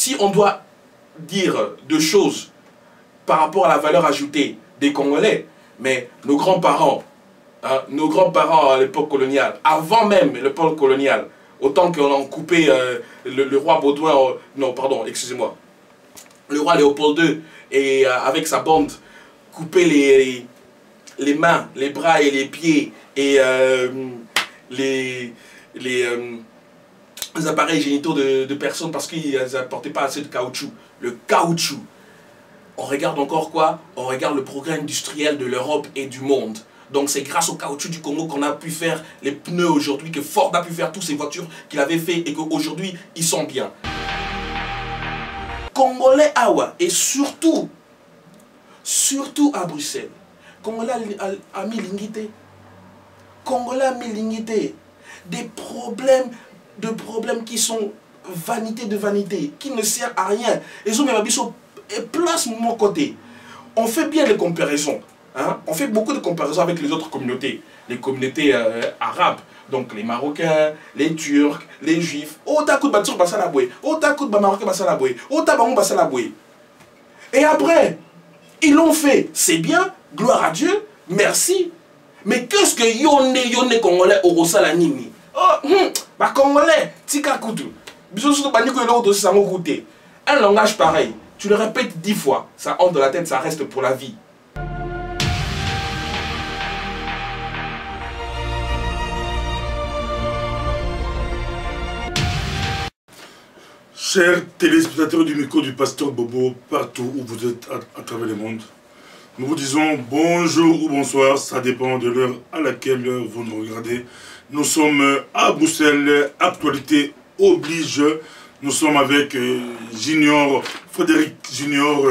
si on doit dire deux choses par rapport à la valeur ajoutée des Congolais, mais nos grands-parents à l'époque coloniale, avant même l'époque coloniale, autant qu'on a coupé le roi Baudouin, non pardon, excusez-moi, le roi Léopold II, et avec sa bande, couper les mains, les bras et les pieds, et les appareils génitaux de personnes parce qu'ils n'apportaient pas assez de caoutchouc. Le caoutchouc. On regarde encore quoi? On regarde le progrès industriel de l'Europe et du monde. Donc c'est grâce au caoutchouc du Congo qu'on a pu faire les pneus aujourd'hui, que Ford a pu faire toutes ces voitures qu'il avait fait et qu'aujourd'hui ils sont bien. Congolais Awa, et surtout à Bruxelles, Congolais a mis l'ingité. Congolais a mis l'ingité. Des problèmes qui sont vanité de vanité, qui ne servent à rien. Ils ont même et place mon côté. On fait bien les comparaisons. Hein? On fait beaucoup de comparaisons avec les autres communautés. Les communautés arabes. Donc les Marocains, les Turcs, les Juifs. Oh, t'as coup de Batsur Bassalaboué. Oh, t'as coup de Marocain Bassalaboué. Oh, t'as Bamou Bassalaboué. Et après, ils l'ont fait. C'est bien. Gloire à Dieu. Merci. Mais qu'est-ce que yone Congolais au Rosalanimi? Oh, bah Congolais, tika kutu. Un langage pareil, tu le répètes 10 fois, ça entre dans la tête, ça reste pour la vie. Chers téléspectateurs du micro du pasteur Bobo, partout où vous êtes à travers le monde, nous vous disons bonjour ou bonsoir, ça dépend de l'heure à laquelle vous nous regardez. Nous sommes à Bruxelles, actualité oblige. Nous sommes avec Junior, Frédéric Junior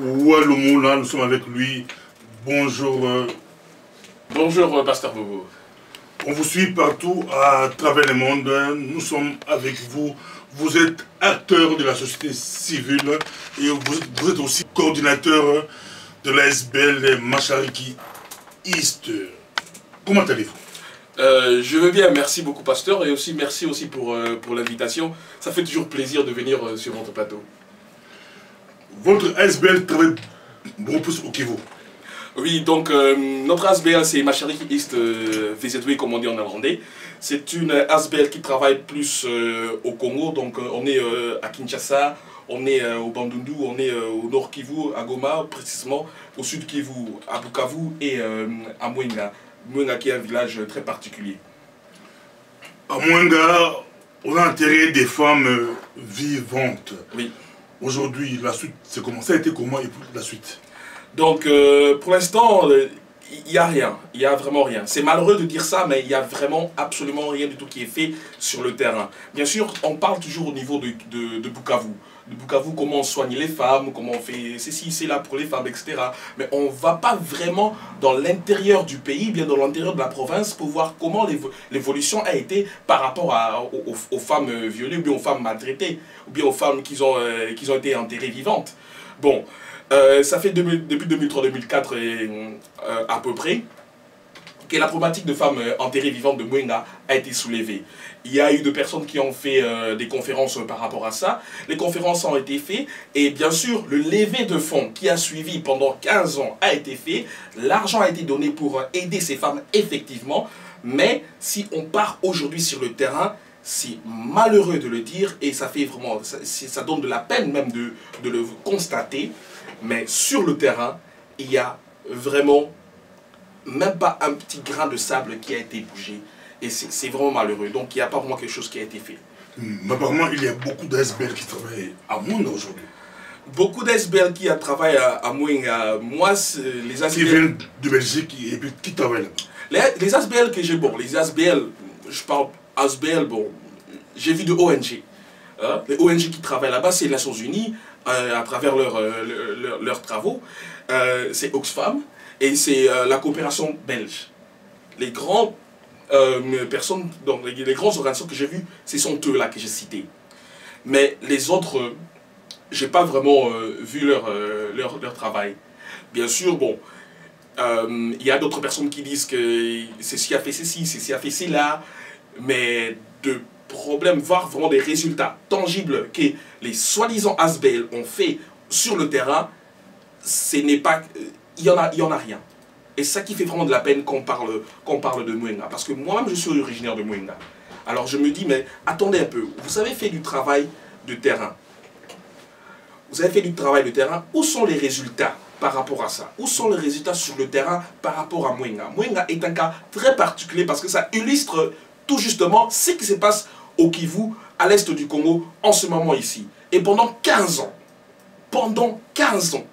Oualoumou, là, nous sommes avec lui. Bonjour. Bonjour, pasteur Bobo. On vous suit partout à travers le monde. Nous sommes avec vous. Vous êtes acteur de la société civile et vous êtes aussi coordinateur de l'ASBL Machariki East. Comment allez-vous? Je veux bien, merci beaucoup pasteur, et aussi merci aussi pour l'invitation. Ça fait toujours plaisir de venir sur votre plateau. Votre ASBL travaille beaucoup plus au Kivu. Oui, donc notre ASBL c'est Machariki East VZW comme on dit en néerlandais. C'est une ASBL qui travaille plus au Congo, donc on est à Kinshasa, on est au Bandundu, on est au Nord Kivu, à Goma précisément, au Sud Kivu, à Bukavu et à Mwenga. Mwenga qui est un village très particulier. À Mwenga, on a enterré des femmes vivantes. Oui. Aujourd'hui, la suite, c'est comment? Ça a été comment et pour la suite? Donc, pour l'instant, il n'y a rien. Il n'y a vraiment rien. C'est malheureux de dire ça, mais il n'y a vraiment absolument rien du tout qui est fait sur le terrain. Bien sûr, on parle toujours au niveau de Bukavu. De Bukavu, comment on soigne les femmes, comment on fait ceci, c'est là pour les femmes, etc. Mais on ne va pas vraiment dans l'intérieur du pays, bien dans l'intérieur de la province, pour voir comment l'évolution a été par rapport aux femmes violées, ou bien aux femmes maltraitées, ou bien aux femmes qui ont été enterrées vivantes. Bon, ça fait depuis 2003-2004 à peu près que la problématique de femmes enterrées vivantes de Mwenga a été soulevée. Il y a eu des personnes qui ont fait des conférences par rapport à ça. Les conférences ont été faites et bien sûr le levé de fonds qui a suivi pendant 15 ans a été fait. L'argent a été donné pour aider ces femmes effectivement. Mais si on part aujourd'hui sur le terrain, c'est malheureux de le dire et ça fait vraiment, ça donne de la peine même de le constater. Mais sur le terrain, il y a vraiment même pas un petit grain de sable qui a été bougé. Et c'est vraiment malheureux. Donc il n'y a pas vraiment quelque chose qui a été fait. Mais apparemment, il y a beaucoup d'ASBL qui travaillent à Mwenga aujourd'hui. Beaucoup d'ASBL qui travaillent à Mwenga. Moi, les ASBL... Qui viennent de Belgique et puis qui travaillent là-bas. Les ASBL que j'ai, bon, les ASBL, je parle ASBL, bon, j'ai vu de ONG. Hein? Les ONG qui travaillent là-bas, c'est les Nations Unies, à travers leurs travaux. C'est Oxfam et c'est la coopération belge. Les grandes personnes, donc les grandes organisations que j'ai vues, ce sont eux là que j'ai cités. Mais les autres, j'ai pas vraiment vu leur travail. Bien sûr, bon, il y a d'autres personnes qui disent que c'est ce qui a fait ceci, c'est ce qui a fait cela, mais de problèmes, voir vraiment des résultats tangibles que les soi-disant ASBL ont fait sur le terrain, ce n'est pas... Il y en a rien. Et c'est ça qui fait vraiment de la peine quand on parle de Mwenga. Parce que moi-même, je suis originaire de Mwenga. Alors je me dis, mais attendez un peu, vous avez fait du travail de terrain. Vous avez fait du travail de terrain, où sont les résultats par rapport à ça? Où sont les résultats sur le terrain par rapport à Mwenga? Mwenga est un cas très particulier parce que ça illustre tout justement ce qui se passe au Kivu, à l'est du Congo, en ce moment ici. Et pendant 15 ans,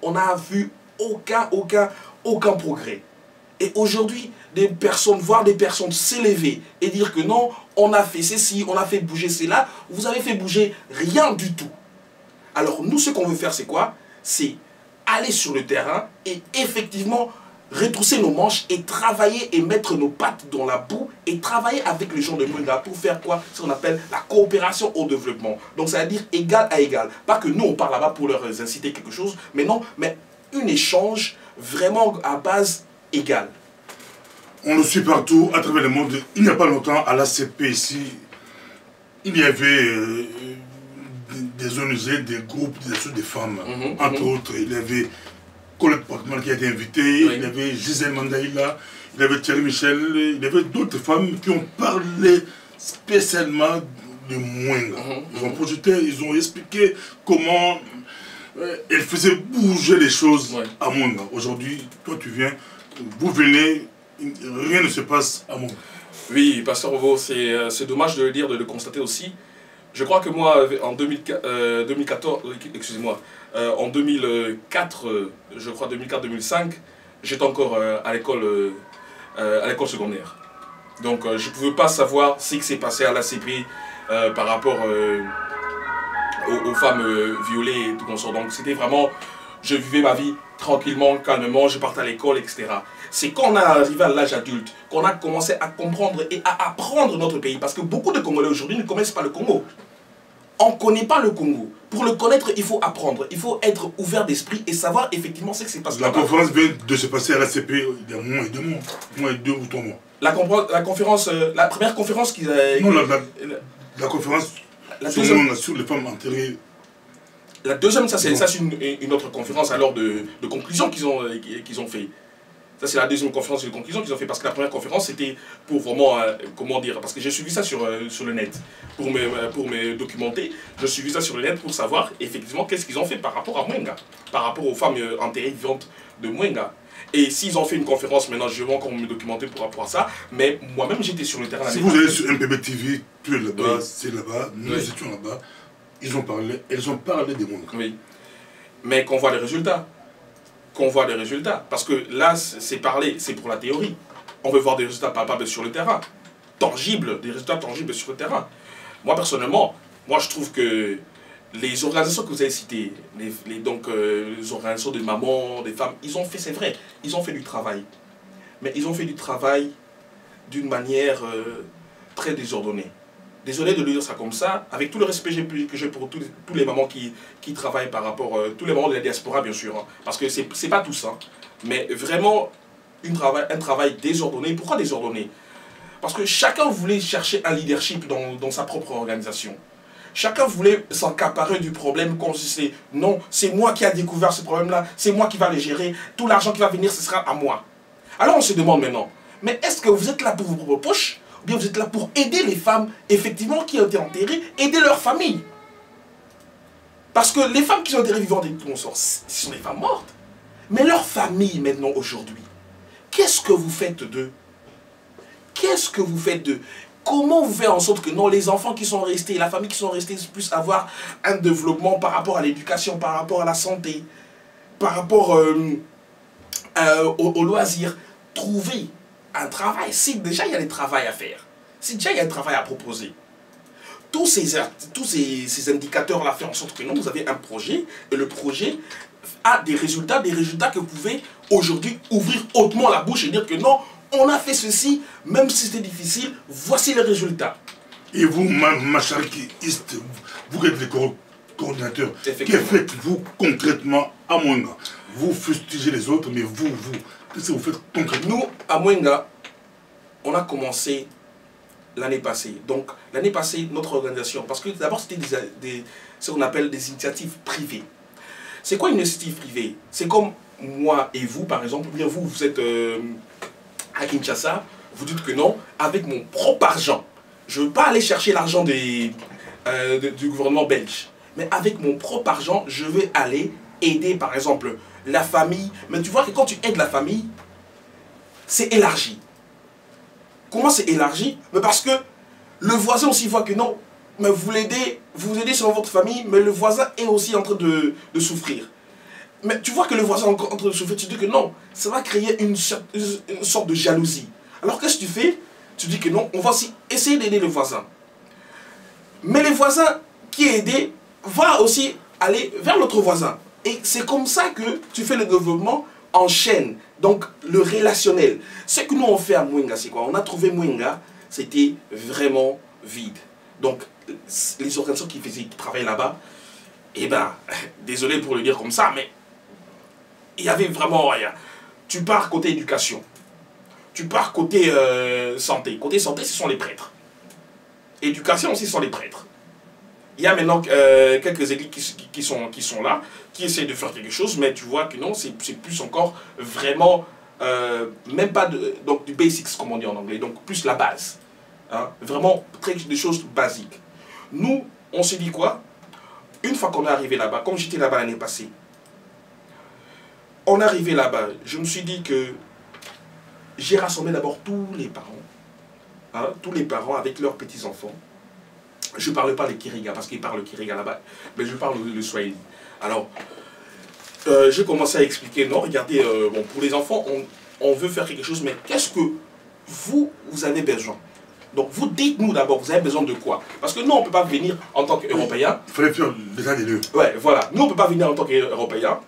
on n'a vu aucun progrès. Et aujourd'hui, des personnes, voir des personnes s'élever et dire que non, on a fait ceci, on a fait bouger cela, vous avez fait bouger rien du tout. Alors nous, ce qu'on veut faire, c'est quoi? C'est aller sur le terrain et effectivement retrousser nos manches et travailler et mettre nos pattes dans la boue et travailler avec les gens de Mwenga pour faire quoi? Ce qu'on appelle la coopération au développement. Donc ça veut dire égal à égal. Pas que nous, on parle là-bas pour leur inciter quelque chose, mais non, mais un échange vraiment à base égale. On le suit partout à travers le monde. Il n'y a pas longtemps, à l'ACP ici, il y avait des ONG, des groupes, des femmes, entre autres. Il y avait Colette Pacman qui a été invitée, il y avait Gisèle Mandaïla, il y avait Thierry Michel, il y avait d'autres femmes qui ont parlé spécialement de Mwenga. Ils ont projeté, ils ont expliqué comment elles faisaient bouger les choses à Mwenga. Aujourd'hui, toi tu viens, vous venez, rien ne se passe à Mwenga. Oui, Pasteur Ovo, c'est dommage de le dire, de le constater aussi. Je crois que moi, en 2014, excusez-moi, en 2004, je crois 2004-2005, j'étais encore à l'école secondaire. Donc je ne pouvais pas savoir ce qui s'est passé à l'ACP par rapport aux femmes violées et tout comme ça. Donc c'était vraiment, je vivais ma vie tranquillement, calmement, je partais à l'école, etc. C'est quand on est arrivé à l'âge adulte qu'on a commencé à comprendre et à apprendre notre pays. Parce que beaucoup de Congolais aujourd'hui ne connaissent pas le Congo. On ne connaît pas le Congo. Pour le connaître, il faut apprendre. Il faut être ouvert d'esprit et savoir effectivement ce qui se passe. La conférence vient de se passer à l'ACP il y a moins de 2 mois. Moins de 2 ou 3 mois. La conférence, la première conférence qu'ils a... Non, la conférence sur les femmes enterrées. La deuxième, ça c'est une autre conférence alors de conclusion qu'ils ont fait. Ça, c'est la deuxième conférence de conclusion qu'ils ont fait, parce que la première conférence, c'était pour vraiment, comment dire, parce que j'ai suivi ça sur le net, pour me documenter, je suivi ça sur le net pour savoir, effectivement, qu'est-ce qu'ils ont fait par rapport à Mwenga, par rapport aux femmes enterrées vivantes de Mwenga. Et s'ils ont fait une conférence, maintenant, je vais encore me documenter par rapport à ça, mais moi-même, j'étais sur le terrain. Si vous allez sur MPB TV, tu es là-bas, c'est là-bas, nous étions là-bas, elles ont parlé des Mwenga. Oui, mais qu'on voit les résultats. Parce que là, c'est parler, c'est pour la théorie. On veut voir des résultats palpables sur le terrain, tangibles, des résultats tangibles sur le terrain. Moi, personnellement, je trouve que les organisations que vous avez citées, les organisations de mamans, des femmes, ils ont fait, c'est vrai, ils ont fait du travail. Mais ils ont fait du travail d'une manière très désordonnée. Désolé de le dire ça comme ça, avec tout le respect que j'ai pour tous les mamans qui travaillent par rapport, tous les mamans de la diaspora bien sûr, hein, parce que c'est pas tout ça, mais vraiment un travail désordonné. Pourquoi désordonné? Parce que chacun voulait chercher un leadership dans sa propre organisation. Chacun voulait s'accaparer du problème, qu'on se disait non, c'est moi qui ai découvert ce problème-là, c'est moi qui va le gérer, tout l'argent qui va venir, ce sera à moi. Alors on se demande maintenant, mais est-ce que vous êtes là pour vos propres poches? Ou bien vous êtes là pour aider les femmes, effectivement, qui ont été enterrées, aider leurs familles. Parce que les femmes qui ont été vivantes et tout mon sort, ce sont des femmes mortes. Mais leurs familles, maintenant, aujourd'hui, qu'est-ce que vous faites d'eux? Qu'est-ce que vous faites d'eux? Comment vous faites en sorte que non, les enfants qui sont restés, la famille qui sont restés, puissent avoir un développement par rapport à l'éducation, par rapport à la santé, par rapport au loisir, trouver un travail, si déjà il y a des travails à faire, si déjà il y a un travail à proposer, tous ces indicateurs-là font en sorte que non, vous avez un projet, et le projet a des résultats que vous pouvez aujourd'hui ouvrir hautement la bouche et dire que non, on a fait ceci, même si c'était difficile, voici les résultats. Et vous, Macharikiste, vous êtes les coordinateurs, que faites-vous concrètement à Mwenga? Vous fustigez les autres, mais qu'est-ce que vous faites concrètement? Nous, à Mwenga, on a commencé l'année passée. Donc, l'année passée, notre organisation, parce que d'abord, c'était ce qu'on appelle des initiatives privées. C'est quoi une initiative privée? C'est comme moi et vous, par exemple, bien vous êtes à Kinshasa, vous dites que non, avec mon propre argent. Je ne veux pas aller chercher l'argent du gouvernement belge. Mais avec mon propre argent, je vais aller aider, par exemple, la famille. Mais tu vois que quand tu aides la famille, c'est élargi. Comment c'est élargi? Mais parce que le voisin aussi voit que non, mais vous l'aidez, vous aidez sur votre famille, mais le voisin est aussi en train de souffrir. Mais tu vois que le voisin est en train de souffrir, tu dis que non, ça va créer une sorte de jalousie. Alors qu'est-ce que tu fais? Tu dis que non, on va aussi essayer d'aider le voisin. Mais le voisin qui est aidé va aussi aller vers l'autre voisin. Et c'est comme ça que tu fais le développement en chaîne. Donc le relationnel. Ce que nous on fait à Mwenga, c'est quoi? On a trouvé Mwenga, c'était vraiment vide. Donc les organisations qui travaillaient là-bas, eh ben, désolé pour le dire comme ça, mais il y avait vraiment rien. Tu pars côté éducation. Tu pars côté santé. Côté santé, ce sont les prêtres. Éducation aussi, ce sont les prêtres. Il y a maintenant quelques églises qui sont là, qui essaient de faire quelque chose, mais tu vois que non, c'est plus encore vraiment, même pas donc du basics, comme on dit en anglais, donc plus la base. Hein, vraiment des choses basiques. Nous, on s'est dit quoi? Une fois qu'on est arrivé là-bas, comme j'étais là-bas l'année passée, on est arrivé là-bas, je me suis dit que j'ai rassemblé d'abord tous les parents, hein, tous les parents avec leurs petits-enfants. Je ne parle pas le Kiriga, parce qu'ils parlent le Kiriga là-bas, mais je parle le Swahili. Alors, j'ai commencé à expliquer, non, regardez, bon, pour les enfants, on veut faire quelque chose, mais qu'est-ce que vous avez besoin? Donc, vous dites-nous d'abord, vous avez besoin de quoi? Parce que nous, on ne peut pas venir en tant qu'Européens. Il fallait faire l'état des lieux. Ouais, voilà. Nous, on ne peut pas venir en tant qu'Européens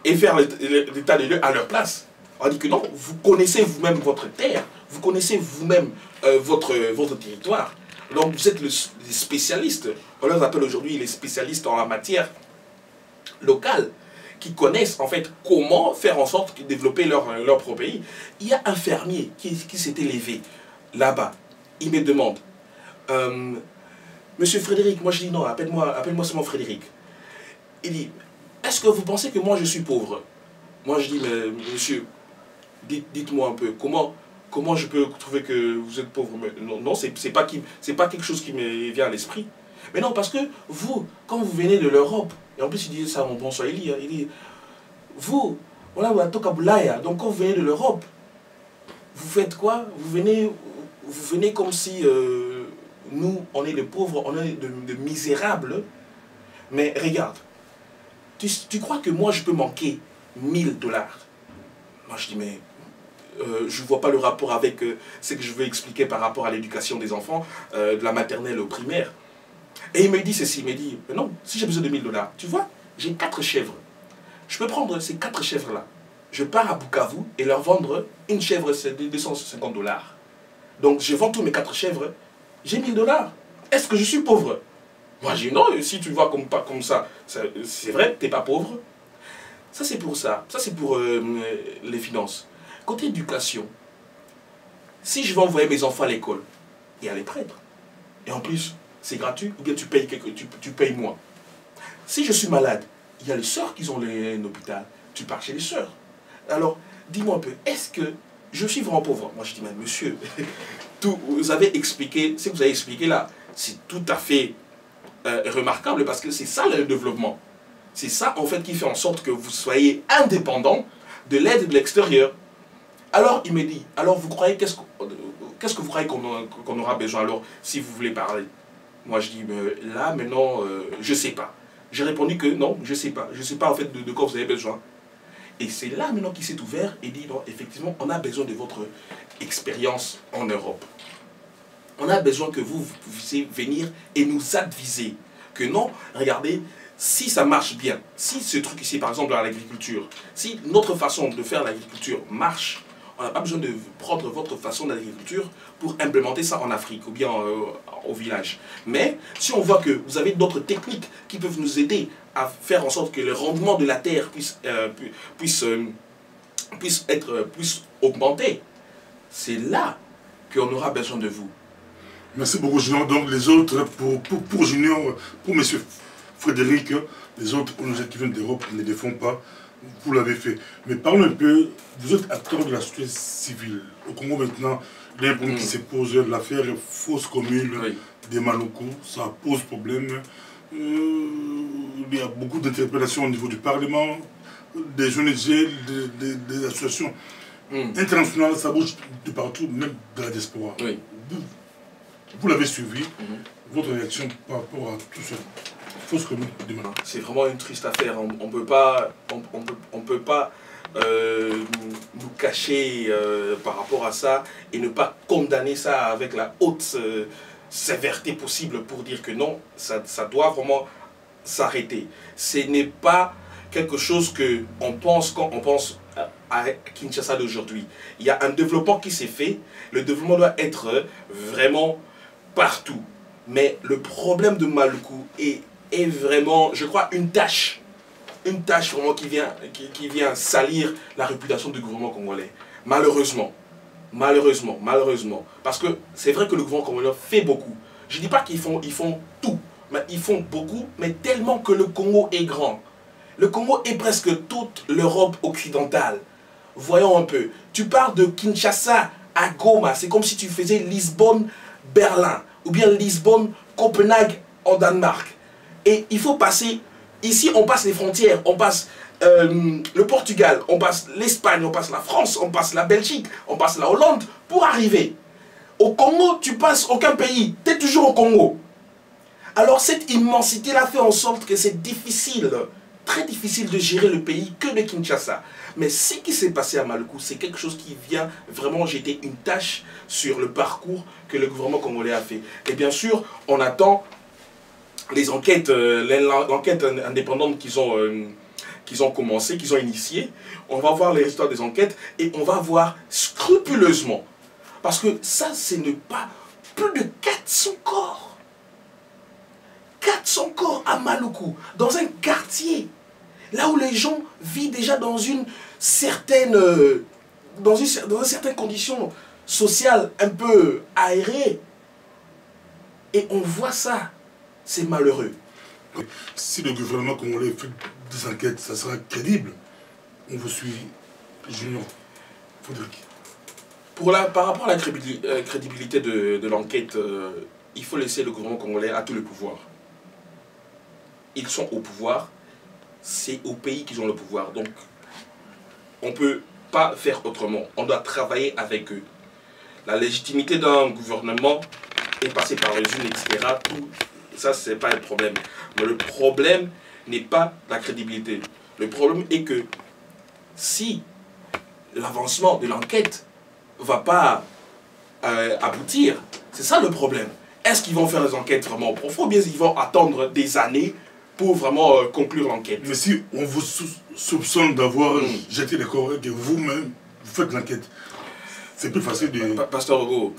et faire l'état des lieux à leur place. On dit que non, vous connaissez vous-même votre terre, vous connaissez vous-même votre territoire. Donc vous êtes les spécialistes, on les appelle aujourd'hui les spécialistes en la matière locale, qui connaissent en fait comment faire en sorte de développer leur propre pays. Il y a un fermier qui s'est élevé là-bas, il me demande, Monsieur Frédéric, moi je dis non, appelle-moi seulement Frédéric. Il dit, est-ce que vous pensez que moi je suis pauvre? Moi je dis, mais monsieur, dites-moi un peu, comment je peux trouver que vous êtes pauvre? Non, c'est pas quelque chose qui me vient à l'esprit. Mais non, parce que vous, quand vous venez de l'Europe, et en plus il disait ça mon bon Swahili, il dit, vous, voilà, donc quand vous venez de l'Europe, vous faites quoi? Vous venez comme si nous, on est des pauvres, on est de misérables. Mais regarde, tu crois que moi je peux manquer 1000 $? Moi je dis, mais je ne vois pas le rapport avec ce que je veux expliquer par rapport à l'éducation des enfants, de la maternelle au primaire. Et il me dit ceci, il me dit, non, si j'ai besoin de 1000 $, tu vois, j'ai 4 chèvres. Je peux prendre ces 4 chèvres-là. Je pars à Bukavu et leur vendre une chèvre, c'est 250 $. Donc je vends tous mes 4 chèvres, j'ai 1000 $. Est-ce que je suis pauvre? Moi je dis non, si tu vois pas comme ça, c'est vrai, tu n'es pas pauvre. Ça c'est pour ça, ça c'est pour les finances. Côté éducation, si je vais envoyer mes enfants à l'école, il y a les prêtres. Et en plus, c'est gratuit, ou bien tu payes moins. Si je suis malade, il y a les sœurs qui ont un hôpital, tu pars chez les sœurs. Alors, dis-moi un peu, est-ce que je suis vraiment pauvre? Moi je dis, mais monsieur, vous avez expliqué, ce que vous avez expliqué là, c'est tout à fait remarquable parce que c'est ça le développement. C'est ça en fait qui fait en sorte que vous soyez indépendant de l'aide de l'extérieur. Alors il me dit, alors vous croyez, qu'est-ce que vous croyez qu'on aura besoin alors si vous voulez parler? Moi je dis, là maintenant, je ne sais pas. J'ai répondu que non, je ne sais pas. Je ne sais pas en fait de quoi vous avez besoin. Et c'est là maintenant qu'il s'est ouvert et dit, non, effectivement, on a besoin de votre expérience en Europe. On a besoin que vous puissiez venir et nous adviser. Que non, regardez, si ça marche bien, si ce truc ici, par exemple, dans l'agriculture, si notre façon de faire l'agriculture marche, on n'a pas besoin de prendre votre façon d'agriculture pour implémenter ça en Afrique ou bien au village. Mais si on voit que vous avez d'autres techniques qui peuvent nous aider à faire en sorte que le rendement de la terre puisse augmenter, c'est là qu'on aura besoin de vous. Merci beaucoup, Junior. Donc, les autres, pour Junior, pour M. Frédéric, les autres ONG qui viennent d'Europe ne les font pas. Vous l'avez fait. Mais parlons un peu, vous êtes acteur de la société civile. Au Congo, maintenant, il y a un problème qui se pose, l'affaire fausse commune des Maluku, ça pose problème. Il y a beaucoup d'interpellations au niveau du Parlement, des ONG, des associations internationales, ça bouge de partout, même de la diaspora. Oui. Vous l'avez suivi, votre réaction par rapport à tout ça? Fausse commune des Maluku. C'est vraiment une triste affaire. On peut pas nous cacher par rapport à ça et ne pas condamner ça avec la haute sévérité possible pour dire que non, ça doit vraiment s'arrêter. Ce n'est pas quelque chose que on pense quand on pense à Kinshasa d'aujourd'hui. Il y a un développement qui s'est fait. Le développement doit être vraiment partout. Mais le problème de Maluku est vraiment, je crois, une tâche vraiment qui vient salir la réputation du gouvernement congolais. Malheureusement. Parce que c'est vrai que le gouvernement congolais fait beaucoup. Je ne dis pas qu'ils font tout, mais ils font beaucoup, mais tellement que le Congo est grand. Le Congo est presque toute l'Europe occidentale. Voyons un peu. Tu pars de Kinshasa à Goma, c'est comme si tu faisais Lisbonne-Berlin, ou bien Lisbonne-Copenhague en Danemark. Et il faut passer, ici on passe les frontières, on passe le Portugal, on passe l'Espagne, on passe la France, on passe la Belgique, on passe la Hollande pour arriver. Au Congo, tu passes aucun pays, tu es toujours au Congo. Alors cette immensité-là fait en sorte que c'est difficile, très difficile de gérer le pays que de Kinshasa. Mais ce qui s'est passé à Maluku, c'est quelque chose qui vient vraiment jeter une tâche sur le parcours que le gouvernement congolais a fait. Et bien sûr, on attend les enquêtes, l'enquête indépendante qu'ils ont commencé, qu'ils ont initiée. On va voir les résultats des enquêtes et on va voir scrupuleusement. Parce que ça, ce n'est pas plus de 400 corps. 400 corps à Maluku, dans un quartier, là où les gens vivent déjà dans une certaine condition sociale un peu aérée. Et on voit ça. C'est malheureux. Si le gouvernement congolais fait des enquêtes, ça sera crédible. On vous suit, Junior Frédéric. Par rapport à la crédibilité de l'enquête, il faut laisser le gouvernement congolais à tout le pouvoir. Ils sont au pouvoir, c'est au pays qu'ils ont le pouvoir. Donc, on ne peut pas faire autrement. On doit travailler avec eux. La légitimité d'un gouvernement est passée par les urnes, etc. Tout ça, ce n'est pas un problème. Mais le problème n'est pas la crédibilité. Le problème est que si l'avancement de l'enquête ne va pas aboutir, c'est ça le problème. Est-ce qu'ils vont faire des enquêtes vraiment profondes ou bien ils vont attendre des années pour vraiment conclure l'enquête? Mais si on vous soupçonne d'avoir jeté les corps et que vous-même, vous faites l'enquête, c'est plus facile de... Pasteur Hugo,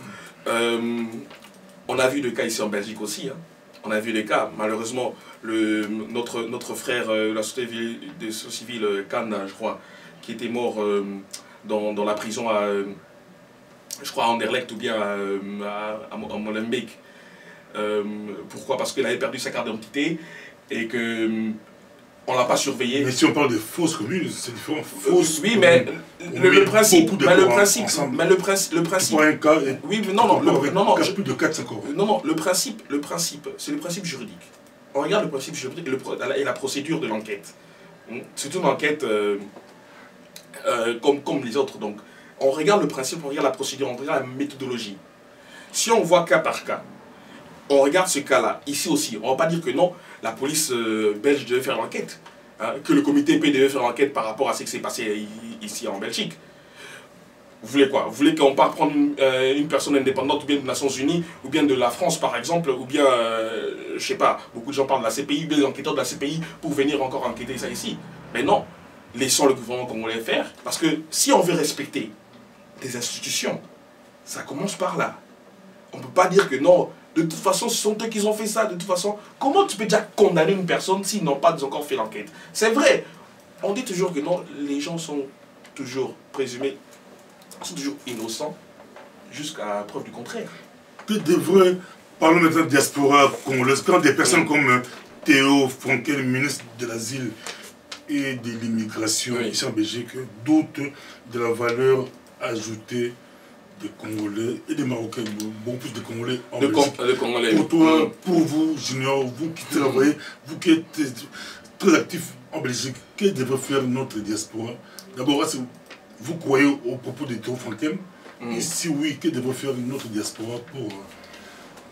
on a vu des cas ici en Belgique aussi. Hein. On a vu des cas. Malheureusement, notre frère, la société civile Cannes, je crois, qui était mort dans la prison à, je crois, à Anderlecht ou bien à Molenbeek. Pourquoi? Parce qu'il avait perdu sa carte d'identité et que on l'a pas surveillé. Mais si on parle de fausses communes, c'est différent. Oui, mais le principe, le principe. Pour un cas, oui, mais non, plus de 4 corps. Non, le principe, c'est le principe juridique. On regarde le principe juridique et la procédure de l'enquête. C'est une enquête comme les autres. Donc, on regarde le principe, on regarde la procédure, on regarde la méthodologie. Si on voit cas par cas, on regarde ce cas-là, ici aussi. On ne va pas dire que non, la police belge devait faire l'enquête, hein, que le comité EP devait faire l'enquête par rapport à ce qui s'est passé ici en Belgique. Vous voulez quoi? Vous voulez qu'on parte prendre une personne indépendante, ou bien des Nations Unies, ou bien de la France par exemple, ou bien, je ne sais pas, beaucoup de gens parlent de la CPI, ou bien des enquêteurs de la CPI pour venir encore enquêter ça ici. Mais non, laissons le gouvernement congolais faire, parce que si on veut respecter des institutions, ça commence par là. On ne peut pas dire que non, de toute façon, ce sont eux qui ont fait ça. De toute façon, comment tu peux déjà condamner une personne s'ils n'ont pas encore fait l'enquête? C'est vrai. On dit toujours que non, les gens sont toujours présumés, sont toujours innocents, jusqu'à preuve du contraire. que devrait, parlons maintenant de diaspora congolaise, quand des personnes comme Théo Franken, ministre de l'Asile et de l'immigration ici en Belgique, doutent de la valeur ajoutée des Congolais et des Marocains, beaucoup plus de Congolais en Belgique. Pour toi, pour vous, Junior, vous qui travaillez, vous qui êtes très actif en Belgique, que devrait faire notre diaspora? D'abord, vous croyez au propos de Théo Franken? Et si oui, que devrait faire notre diaspora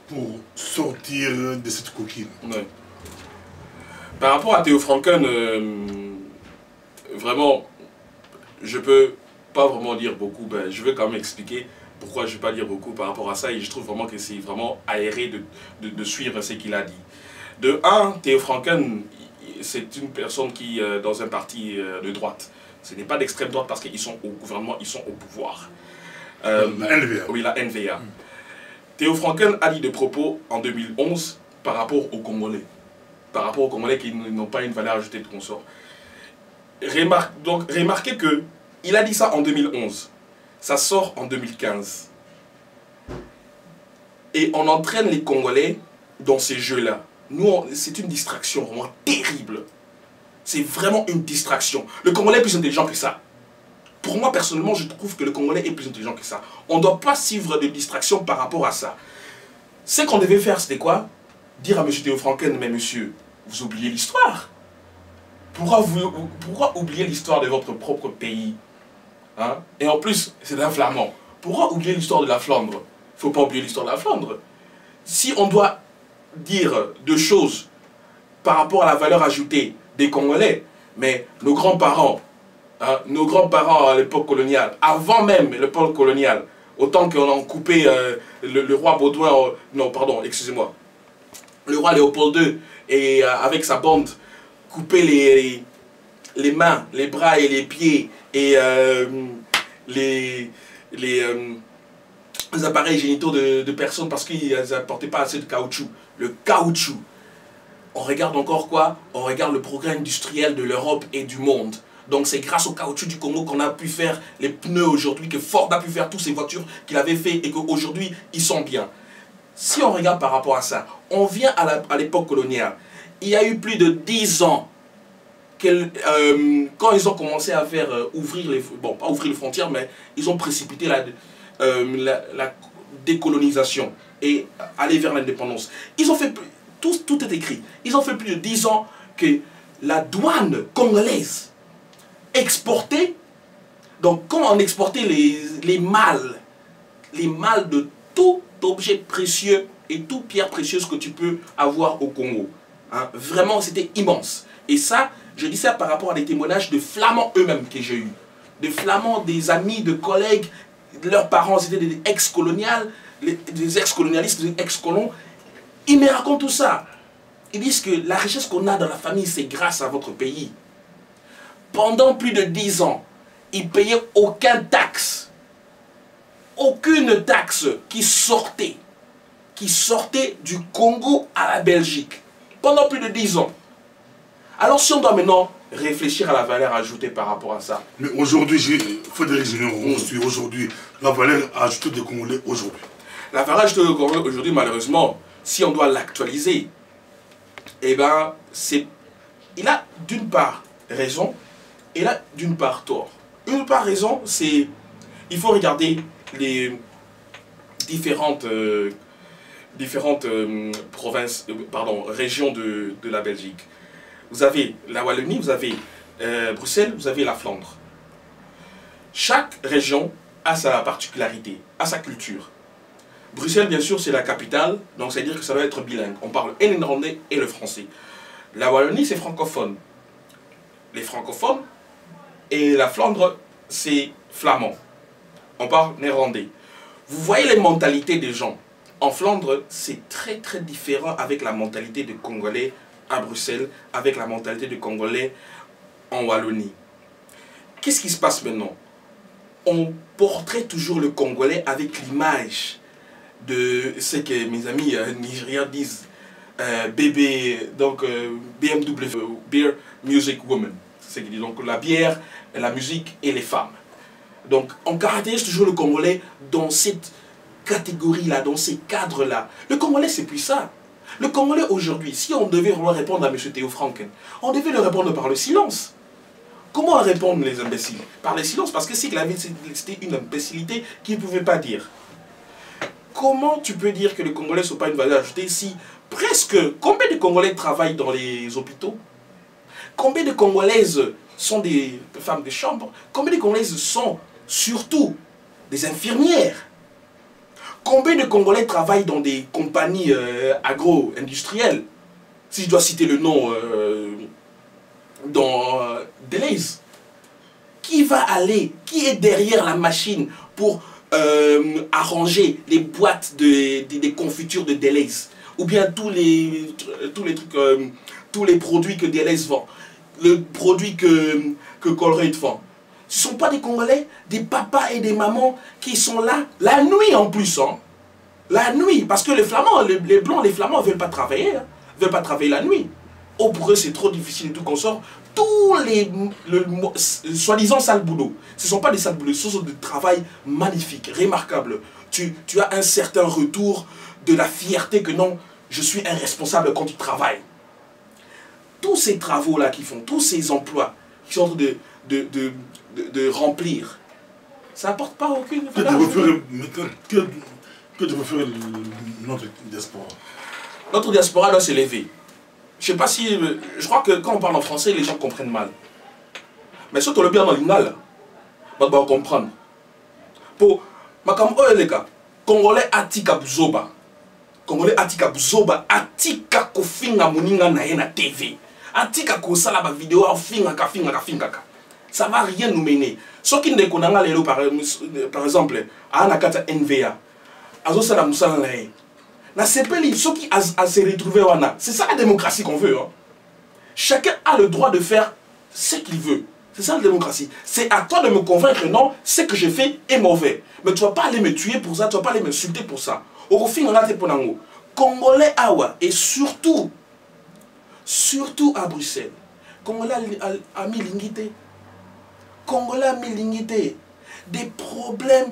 pour sortir de cette coquille? Par rapport à Théo Franken, vraiment, je peux pas vraiment dire beaucoup. Je vais quand même expliquer pourquoi je ne vais pas dire beaucoup par rapport à ça. Et je trouve vraiment que c'est vraiment aéré de suivre ce qu'il a dit. De un, Théo Franken, c'est une personne qui est dans un parti de droite. Ce n'est pas d'extrême droite parce qu'ils sont au gouvernement, ils sont au pouvoir. La NVA. Oui, la NVA. Théo Franken a dit des propos en 2011 par rapport aux Congolais. Par rapport aux Congolais qui n'ont pas une valeur ajoutée de consort. Donc, remarquez que il a dit ça en 2011. Ça sort en 2015. Et on entraîne les Congolais dans ces jeux-là. Nous, c'est une distraction vraiment terrible. C'est vraiment une distraction. Le Congolais est plus intelligent que ça. Pour moi, personnellement, je trouve que le Congolais est plus intelligent que ça. On ne doit pas suivre de distraction par rapport à ça. Ce qu'on devait faire, c'était quoi? Dire à M. Théo Franken, mais monsieur, vous oubliez l'histoire. Pourquoi oublier l'histoire de votre propre pays, hein? Et en plus, c'est d'un Flamand. Pourquoi oublier l'histoire de la Flandre? Il ne faut pas oublier l'histoire de la Flandre. Si on doit dire deux choses par rapport à la valeur ajoutée des Congolais, mais nos grands-parents, hein, à l'époque coloniale, avant même l'époque coloniale, autant qu'on a coupé le roi Baudouin, non pardon, excusez-moi, le roi Léopold II, et avec sa bande, couper les mains, les bras et les pieds, et les appareils génitaux de personnes parce qu'ils n'apportaient pas assez de caoutchouc. Le caoutchouc. On regarde encore quoi? On regarde le progrès industriel de l'Europe et du monde. Donc c'est grâce au caoutchouc du Congo qu'on a pu faire les pneus aujourd'hui, que Ford a pu faire toutes ces voitures qu'il avait fait et qu'aujourd'hui ils sont bien. Si on regarde par rapport à ça, on vient à l'époque coloniale. Il y a eu plus de 10 ans quand ils ont commencé à faire ouvrir les... Bon, pas ouvrir les frontières, mais ils ont précipité la décolonisation et aller vers l'indépendance. Ils ont fait... Tout est écrit. Ils ont fait plus de 10 ans que la douane congolaise exportait. Donc quand on exportait les malles de tout objet précieux et toute pierre précieuse que tu peux avoir au Congo. Hein, vraiment, c'était immense. Et ça, je dis ça par rapport à des témoignages de Flamands eux-mêmes que j'ai eu. Des Flamands, des amis, de collègues, leurs parents étaient des ex-coloniales, des ex-colonialistes, des ex-colons. Ils me racontent tout ça. Ils disent que la richesse qu'on a dans la famille, c'est grâce à votre pays. Pendant plus de 10 ans, ils ne payaient aucune taxe. Aucune taxe qui sortait du Congo à la Belgique. Pendant plus de 10 ans. Alors si on doit maintenant réfléchir à la valeur ajoutée par rapport à ça. Mais aujourd'hui, Frédéric Junior, on suit aujourd'hui la valeur ajoutée des Congolais aujourd'hui. La valeur ajoutée des Congolais aujourd'hui, malheureusement, si on doit l'actualiser, eh ben, il a d'une part raison, et il a d'une part tort. Une part raison, c'est il faut regarder les différentes provinces, régions de la Belgique. Vous avez la Wallonie, vous avez Bruxelles, vous avez la Flandre. Chaque région a sa particularité, a sa culture. Bruxelles, bien sûr, c'est la capitale, donc ça veut dire que ça doit être bilingue. On parle et le néerlandais et le français. La Wallonie, c'est francophone. Les francophones et la Flandre, c'est flamand. On parle néerlandais. Vous voyez les mentalités des gens. En Flandre, c'est très très différent avec la mentalité des Congolais à Bruxelles, avec la mentalité des Congolais en Wallonie. Qu'est-ce qui se passe maintenant? On porterait toujours le Congolais avec l'image de ce que mes amis nigériens disent bébé, donc BMW, Beer Music Woman. C'est ce qu'ils disent, donc la bière, la musique et les femmes. Donc on caractérise toujours le Congolais dans cette catégories-là, dans ces cadres-là. Le Congolais, c'est plus ça. Le Congolais, aujourd'hui, si on devait répondre à M. Théo Franken, on devait le répondre par le silence. Comment répondre les imbéciles? Par le silence, parce que c'est que la vie, c'était une imbécilité qu'ils ne pouvaient pas dire. Comment tu peux dire que les Congolais ne sont pas une valeur ajoutée si presque... Combien de Congolais travaillent dans les hôpitaux? Combien de Congolaises sont des femmes de chambre? Combien de Congolaises sont surtout des infirmières? Combien de Congolais travaillent dans des compagnies agro-industrielles? Si je dois citer le nom dans Deleuze. Qui va aller, qui est derrière la machine pour arranger les boîtes des confitures de Deleuze? Ou bien tous les trucs, tous les produits que Deleuze vend, le produit que Colruyt vend. Ce ne sont pas des Congolais, des papas et des mamans qui sont là, la nuit en plus. Hein. La nuit, parce que les Flamands, les Blancs, les Flamands ne veulent pas travailler. Hein. Ils ne veulent pas travailler la nuit. Oh, pour eux, c'est trop difficile et tout qu'on sort. Tous les soi-disant sales boulots, ce ne sont pas des sales boulots, ce sont des travail magnifiques, remarquables. Tu as un certain retour de la fierté que non, je suis un responsable quand tu travailles. Tous ces travaux-là qu'ils font, tous ces emplois qui sont en train de remplir, ça n'apporte pas aucune valeur. Que devrait faire notre diaspora? Notre diaspora doit s'élever. Je ne sais pas si... Je crois que quand on parle en français, les gens comprennent mal. Mais surtout le bien dans l'hymnal, on va comprendre. Pour... les gars, Congolais atika buzoba. Congolais atika buzoba, atika kofinga moninga na na TV. Atika kosala ba vidéo finga ka. Ça va rien nous mener. Ce qui ne connaît pas par exemple, à Nakata NVA, azo sala musala na ye. Na sepeli ceux qui a se retrouver wana. C'est ça la démocratie qu'on veut. Hein. Chacun a le droit de faire ce qu'il veut. C'est ça la démocratie. C'est à toi de me convaincre, non, ce que je fais est mauvais. Mais tu ne vas pas aller me tuer pour ça, tu ne vas pas aller m'insulter pour ça. Au fin, on a tes ponango. Congolais awa, et surtout à Bruxelles, Congolais a mis l'ingité. Congolais a mis l'ingité. Des problèmes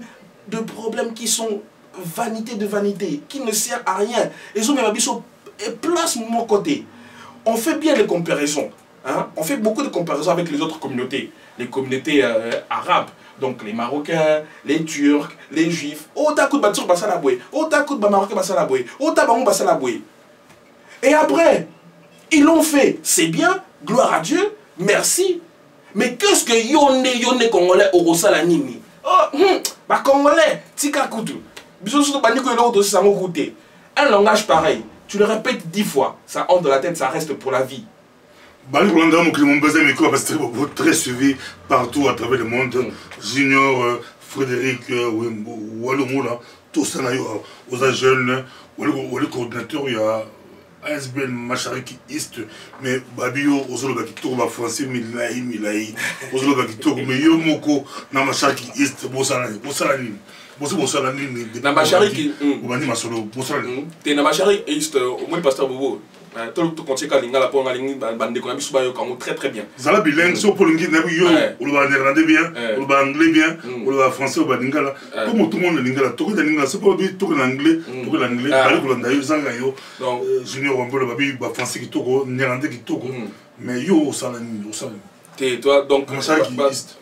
qui sont vanité de vanité, qui ne sert à rien. Et ont place mon côté. On fait bien les comparaisons. Hein? On fait beaucoup de comparaisons avec les autres communautés. Les communautés arabes. Donc les Marocains, les Turcs, les Juifs. Et après, ils l'ont fait. C'est bien, gloire à Dieu, merci. Mais qu'est-ce que yone Congolais au Salanini? Oh, bah Congolais, tika kutu. Un langage pareil, tu le répètes 10 fois, ça entre dans la tête, ça reste pour la vie. Très suivi partout à travers le monde. Junior, Frédéric, Walumula, tout ça, aux jeunes, le coordinateur, il y a ASBL Machariki East, mais Babio, aux autres qui tournent français, Milaï, aux autres qui tournent, mais Yomoko, na Machariki East, Bossalani. Na Machariki East, na Machariki East, au moins le pasteur Bobo. Tout compte quand lingala pour ngalingi bande ko biso bayo kango très très bien. Zala bilingue so pour lingi na yo, ou le néerlandais bien, ou le anglais bien, ou le français ou lingala. Comme tout le monde lingala, tout le lingala, c'est pas tout l'anglais, tout l'anglais, bali ko landa yo zanga yo. Donc junior on peut le babi français qui toko, néerlandais qui toko. Mais yo sala ni, toi donc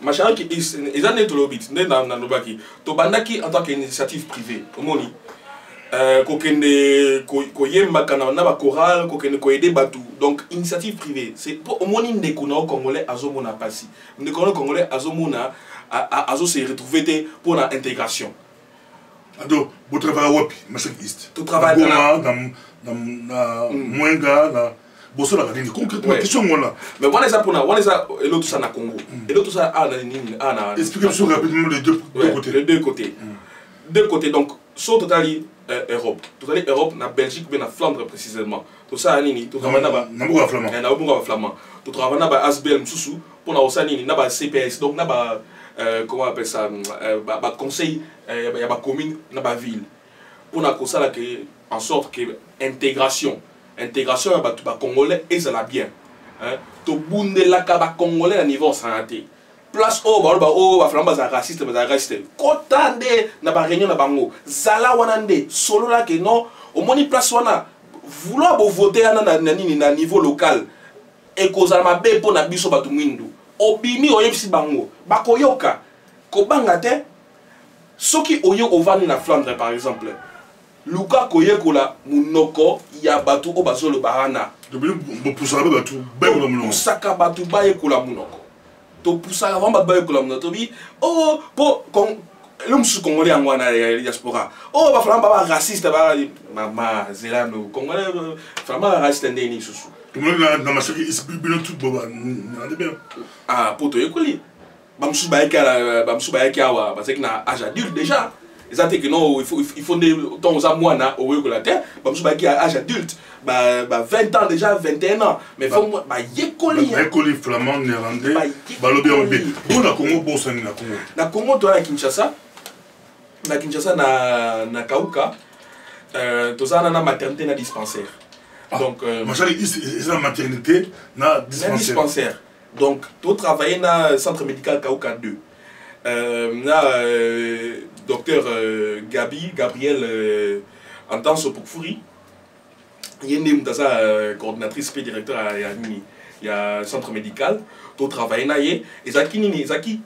Machariki East, ils en est tout l'obit, né dans Nobaki. To bandaki en tant qu'initiative privée, au moni. Kokende koyemba kana na ba choral kokende ko aider batu donc initiative privée c'est pour au moni ndekuna au congolais azomona pasi ndekona congolais azomona azo se retrouver pour la intégration ado bo travail wapi Machariki East tout travail dans Mwenga na bosso la gadini concrètement question moi mais voilà ça pour et l'autre ça na Congo et l'autre ça na expliquez-moi rapidement les deux côtés deux côtés donc sur totali Europe. Tout à l'heure, Europe, na Belgique, mais na Flandre précisément. Tout ça, nini, tout travail là-bas. Na beaucoup flamand. Na beaucoup flamand. Tout travail là-bas, ASBL, Moussou, pour na aussi nini, na ba CPS, donc na ba comment on appelle ça, ba conseil, y a ba commune, na ba ville. Pour na ça là que en sorte que intégration ba Congolais et ça la bien. Hein, to bunde la ka ba Congolais à niveau santé. place va falloir ba raciste ba raciste kotande na ba réunion na bango zala wanande solo là que non au moni place wana vouloir voter na niveau local et kozala mabe po na biso batu mwindu obimi oyebisi bango bakoyoka kobanga te soki oyo ovani na Flandre par exemple luka koyekola munoko ya batu o bazolo bahana pusaka batu bayekola munoko pusaka batu bayekola munoko to pusaka vamba bayekola munoko tobi oh po l'homme sous congolais en wana la diaspora oh ba falamba ba raciste ba mama zelano congolais falamba raciste ndeni susu tout le monde dans ma chérie il bien tout boba on est bien ah poto yekoli ba msu ba yeka wa parce que na âge adulte déjà ça que non il faut des temps aux mois au la terre ba msu ba yeka âge adulte ba 20 ans déjà 21 ans mais faut ba yekoli flamand néerlandais ba lobi on bé bon na Congo bon ça na Congo to na Kinshasa na Kauka tozana na maternité na dispensaire donc ma chérie c'est la maternité na dispensaire donc tu travailler na centre médical Kauka 2 na docteur Gabriel Antanso Pukfuri yende mutasa coordinatrice et directeur il y a centre médical tu travailler na ye ezaki nini ezaki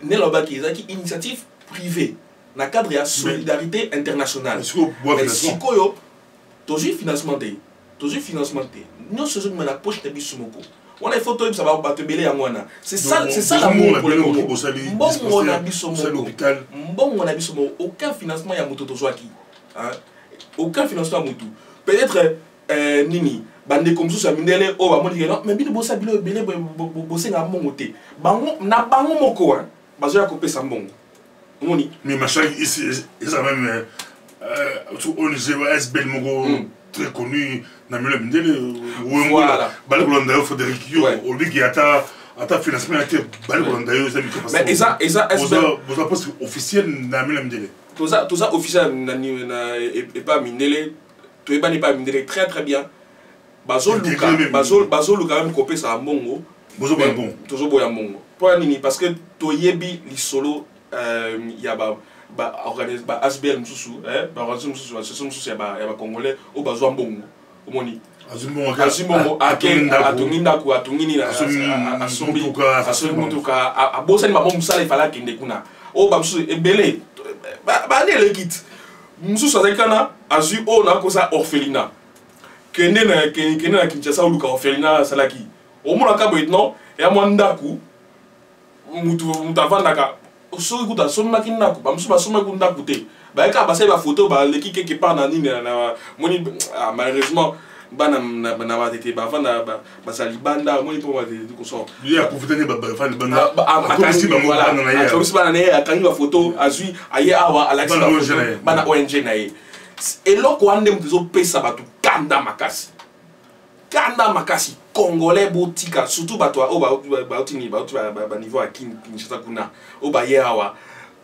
nelobaki ezaki initiative privée na cadre de solidarité internationale. Mais si koyo, toujours financement nous sommes dans la poche de bisumoko. On a photo ça va battre belé à moi. C'est ça l'amour pour le Congo. Bon on a bisumoko. Bon on a bisumoko. Aucun financement ya moto tozwaki. Aucun financement moto. Peut-être nini bande comme ça mindele o ba moni non mais bino bossa bilo belé bossé na mongote. Bango na bango moko hein. Bazo ya couper sambongo. Mais machin ici, ils ont même ONG SBL Mogo très connu, Namule Mindele, voilà. Balgolandayo Frédéric Yo, Obi qui a ta financement, Balgolandayo, mais ça, vous avez poste officiel Namule Mindele. Tout ça officiel et pas Mindele, tout n'est pas Mindele très très bien. Bazol Luka même copé ça à Mongo. Bozo bon. Toujours boya Mongo. Pour nini parce que Toyebi li solo il y a ASBL mususu mususu ya ba congolais o bazwa mbongo omoni azimbongo atungindaku atungini asombi mutuka abosani mabombo musala ifala kende kuna o ba mususu ebele ba ne lekit mususu azakana azui o na kosa orphelinat kende na Kinshasa oluka orphelinat salaki omona kabo etno ya mwandaku mutu avandaka soki kuta somaki ndako bamusu basomaki ndako te bayeka basali photo baleki quelque part na nini na moni malheureusement bana na batete bavanda basali banda moni po batete koso ya profiter ba banda akomisi bana na ye akangi ba photo azui aye awa alaki bana ONG na ye eloko ande mutu ezopesa bato kanda makasi congolais botika surtout bato bautini ba niveau à Kinshasa kuna o ba yawa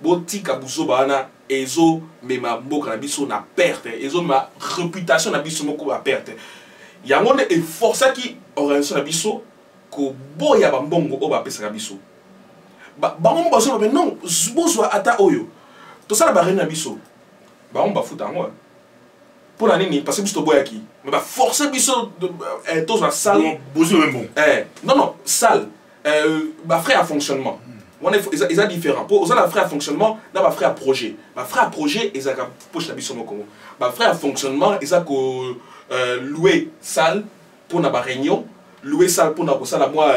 botika buso bana ezo mema mboka na biso na perte ezo ma réputation na biso moko ba perte yango ne efforça ki organisation na biso ko boya ba mbongo o ba pesa na biso bango baso ba non bozo ata oyo to sala ba rena biso ba on ba futa ngo pour la nini parce que biso boyaki mais ba forcer biso tous la salle non salle ba frais à fonctionnement on est ils a différent pour ça la frais à fonctionnement là ba frais à projet ils a poche la biso moko ba frais à fonctionnement ils a ko louer salle pour na ba réunion louer salle pour na ko sala moi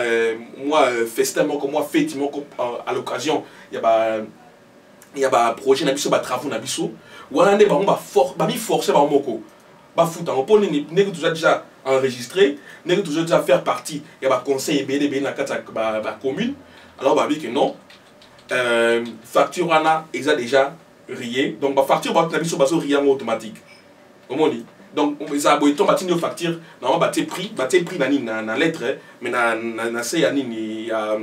festin moko moi fête moko à l'occasion il y a ba projet na biso ba travaux na biso wana nde bango ba mi forcer ba moko ba futa on n'est déjà enregistré n'est toujours déjà faire partie il y a ba conseil BDB na kata ba commune alors ba bi que non facture wana ils déjà rié donc ba facture ba na biso baso riant automatique omoni donc ça boy tombe batini facture normalement ba prix na lettre mais na c'est ya nini ya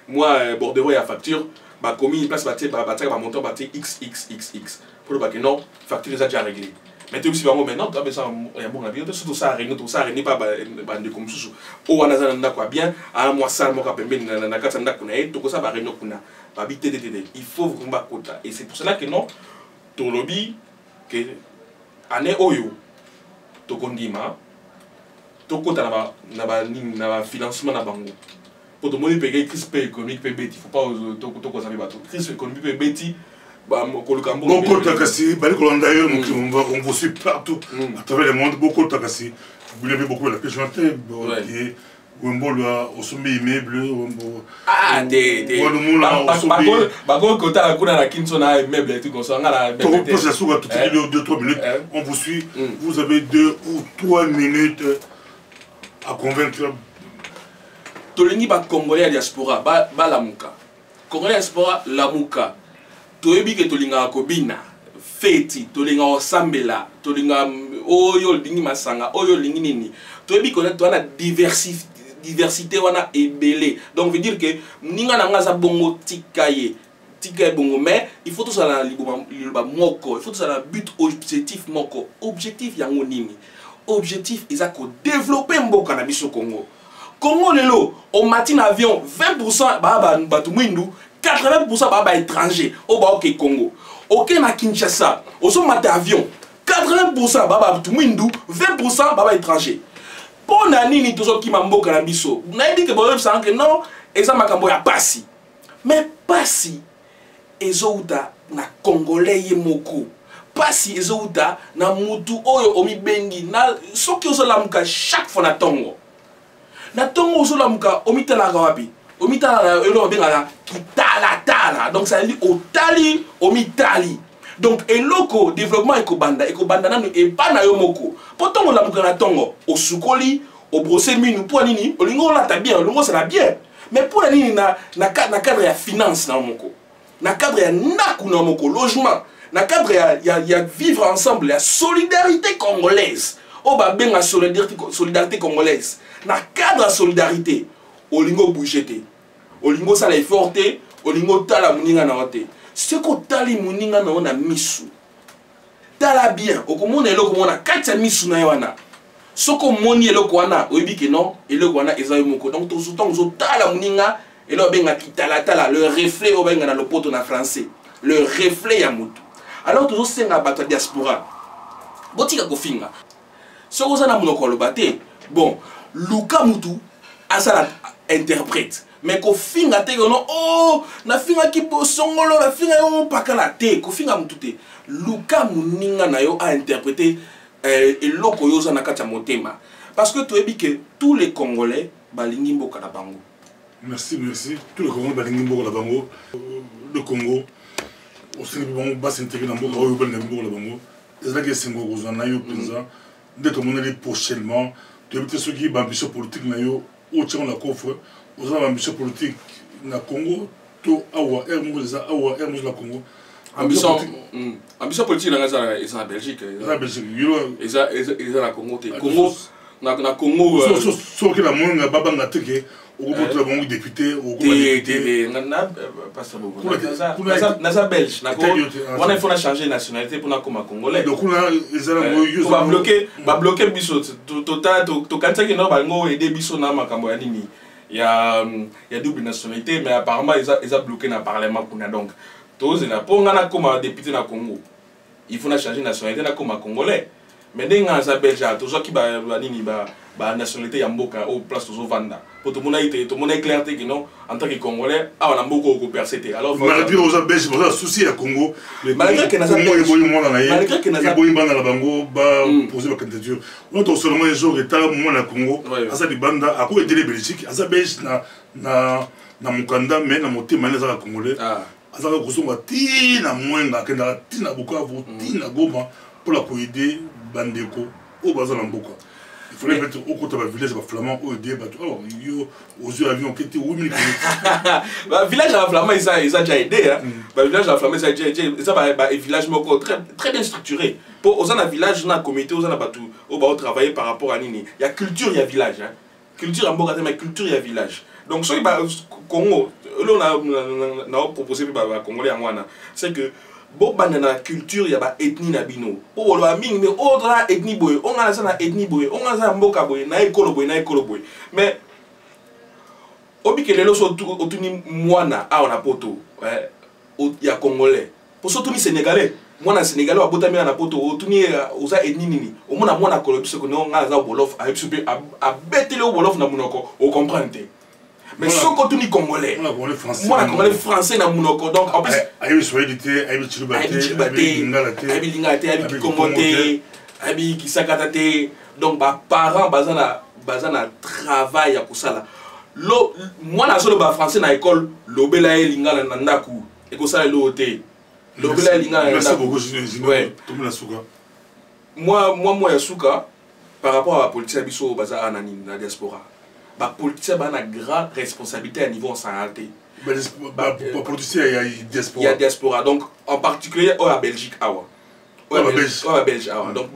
moi bordereau ya facture ba commune place ba montant ba xxxx pour le que non facture déjà réglé mais tu aussi maintenant tu as ça il y a bon la vie surtout ça réunit pas bande comme ça o wana za ndako bien à moi ça mo ka pembeni na kata ndako na yeto ko ça ba réunion kuna ba bité il faut vraiment kota et c'est pour cela que non to lobby que année oyo to kondima to kota na ba financement na bango pour tout le monde payer crise économique peut bêti faut pas to ko ça bateau crise économique peut bêti. Beaucoup de Takassi, d'ailleurs, on vous suit partout à travers le monde. Beaucoup de Takassi, vous l'avez beaucoup la pêche chantée, au sommet immeuble. Ah, des. Bago kota la kuna la kinsona immeuble et tout comme ça. On vous suit. Vous avez 2 ou 3 minutes à convaincre. Tolingi ba Congolais à diaspora, ba lamuka. Congolais diaspora lamuka. Toyebi ke tolinga kobina feti tolinga osambela tolinga oyo lingi masanga oyo lingi nini toyebi ko to na diversité wana ebele donc veut dire que ninga nanga za bongo tikaye bongo mais il faut tout ça la liba moko il faut tout ça la but objectif moko objectif yango nini objectif ils a ko développer mboka na biso Congo lelo au matin avion 20% ba tu mwindu 80% baba étranger au Baoké Congo. Ok na Kinshasa, au son matin avion, 80% baba tumindu, 20% baba étranger. Pour nani ni toujours qui mambo kanabiso. Na dit que bon ça que non, et ça makambo ya pasi. Mais pasi ezouta na congolais yemoko. Pasi ezouta na mutu oyo omi bengi na soki ozolamuka chaque fois na tongo. Na tongo ozolamuka omi tala wapi? Omitala elo benga kitala donc ça dit otali omitali donc eloko développement ekobanda nanu e pa na yo moko potongo la mukana tongo osukoli obrosser minu pour nini olingo la ta bien olingo ça la bien mais pour nini na cadre ya finance na moko na cadre ya naku na moko logement na cadre ya vivre ensemble la solidarité congolaise o ba benga solidarité congolaise na cadre ya solidarité olingo bougete olingo sala efforté olingo tala muninga na ote ce ko tali muninga na ona misu tala bien okomona eloko mona kati ya misu na yana soko moni eloko wana oyebi ke non eloko wana ezayo moko donc to zo tala muninga elo benga kitala le reflet o benga na lopoto na français le reflet ya mutu alors to senga bato diaspora botika kofinga soko za na munoko lobate bon luka mutu asala interprète mais ko finga te no oh na finga ki bosongolo na finga yo pakala te ko finga mutute luka muninga na yo a interpréter eloko yo za na kati ya motema parce que toyebi que tous les Congolais balingi mboka na bango. Merci tous les Congolais balingi mboka na bango. Le Congo aussi bon bas intégrer na mboka oyo balingi mboka na bango ezaki sengo kozana yo penza ndeko moneli prochainement toyebi ceux qui ambition politique na yo au tient la coffre aux ambitions politiques na Congo to awa awa la Congo ambition politique na za Belgique la Congo te Congo na Congo so que la monga baba ngateke au groupe de bango député au groupe na pas ça beaucoup na za belge na on il faut changer nationalité pour na comme congolais donc on a ils ba bloquer biso total to kanza que no bango aider biso na makambo ya nini il y a double nationalité mais apparemment ils a bloqué dans le parlement pour donc tous na pour ngana comme député na Congo il faut changer nationalité na comme congolais mais denga za belge to zo ki ba nini ba nationalité ya mboka au place to zo vanda pour tout le monde est clair que non en tant que congolais on a beaucoup ko persété alors malgré aux belges pour ça souci à Congo malgré que na za malgré que na za boyi banda la bango ba poser la candidature non to seulement un jour état moment na Congo asa di banda a ko aider les Belgique asa belge na mukanda mais na motema na za congolais asa ko kusonga tina mwenga kenda tina Bukavu tina Goma pour la aider bandeko au bazala mboka. Il fallait mettre au côté de village flamand au aider alors aux yeux avions qui étaient 8 minutes. Village flamand ils a déjà aidé hein. Village flamand ça un village très bien structuré. Pour aux un village na comité aux un batu au ba travailler par rapport à nini. Il y a culture il y a village hein. Culture en mboka mais culture il y a village. Donc so Congo là on a proposé par congolais en wana c'est que Bon, dans la culture, il y a une ethnie nabino. Oh, le aming, mais autre ethnie boy. On a ça ethnie boy. On a ça mboka boy. Na ekolo boy, na ekolo boy. Mais, obi que les lots autouni moana a on a poto. Il y a congolais. Pour surtout ni sénégalais. Moana sénégalais a botami na poto. Autouni oza ethnie nini. Au moins moana kolo parce que nous on a ça bolof. A bête le bolof na munoko. Au comprendre. Mais ce que tu es congolais, moi je congolais français na munoko donc en plus aïe soyalité aïe chilubate aïe komote aïe kisakatate donc ba parents bazana travail à kusala lo moi na solo ba français na école lobela elinga na ndaku et ko sala loté lobela elinga na ndaku moi ya suka par rapport à la politique biso baza anani na diaspora. La politique a une grande responsabilité à niveau santé. La politique, il y a diaspora. Il y a diaspora. Donc, en particulier, à Belgique. À Belgique. Donc,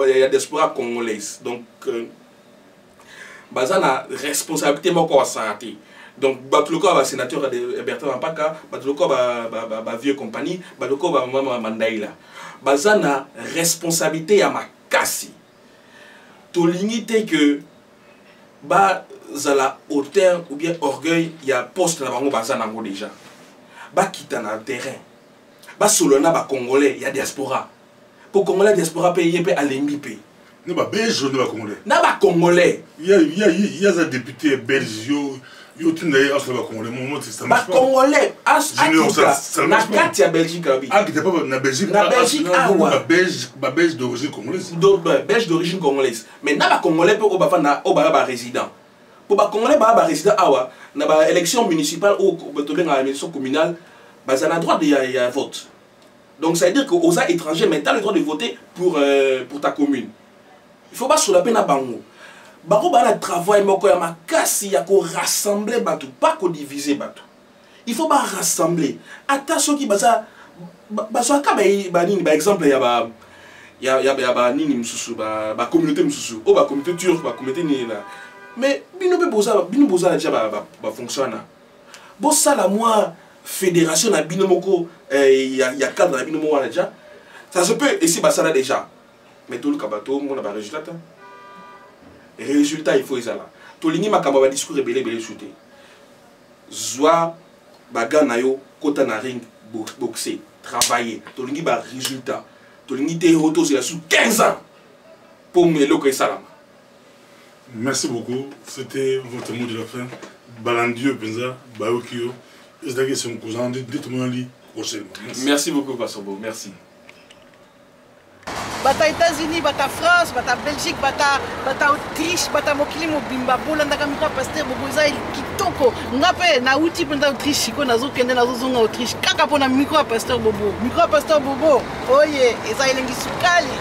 il y a diaspora congolaise. Donc, il y a une responsabilité en santé. Donc, il y a un sénateur Bertrand Ampaka, il y a une vieux compagnie, il y a une Mandaïla. Il y a une responsabilité à ma casse. Tu limite que la hauteur ou bien orgueil, il y a poste na bango bazanango déjà. Ba kita na terrain. Ba solona ba congolais, il y a diaspora. Pour congolais diaspora payer pe alengi pe. Ne ba belge ne ba congolais. Na ba congolais. Il y a des députés belges yo tundé as ba congolais moment ça marche pas. Ba congolais as na carte ya Belgique abi. Ah qui pas na Belgique. Na Belgique ba belge d'origine congolaise. Belge d'origine congolaise. Mais na ba congolais pe o ba fana o ba résident. Pour les Congolais, les résidents, dans l'élection municipale ou dans l'élection communale, ils ont le droit de voter. Donc ça veut dire qu'aux étrangers, tu as le droit de voter pour ta commune. Il ne faut pas se la peine à Bango. Bango, il y a un travail, il y a rassembler, pas diviser. Il faut rassembler. Attention qui par exemple, il y a la communauté ou la communauté turque, la communauté mais bino boza déjà fonctionne. Bon ça la moi fédération na bino moko il y a cadre na bino moko déjà. Ça se peut ici ça là déjà. Mais tout le kabato mon ba résultat. Résultat il faut ça là. To lingi makamba ba discours belé shooter. Zwa baga na yo kota na ring boxer, travailler. To lingi ba résultat. To lingi te roto c'est sous 15 ans pour me loquer ça. Merci beaucoup. C'était votre mot de la fin. Balandieu Benza, Baokio. C'est mon cousin. Dites-moi prochainement. Merci beaucoup, Pastor Bo. Merci. Bata États-Unis, bata France, bata Belgique, bata Autriche, bata mokili mobimba bolanda kamika Pasteur Boboza kitoko. Ngape na uti penda Autriche ko nazo kende nazo zonga Autriche. Kaka pona micro Pasteur Bobo. Micro Pasteur Bobo. Oye, eza elengi sukali.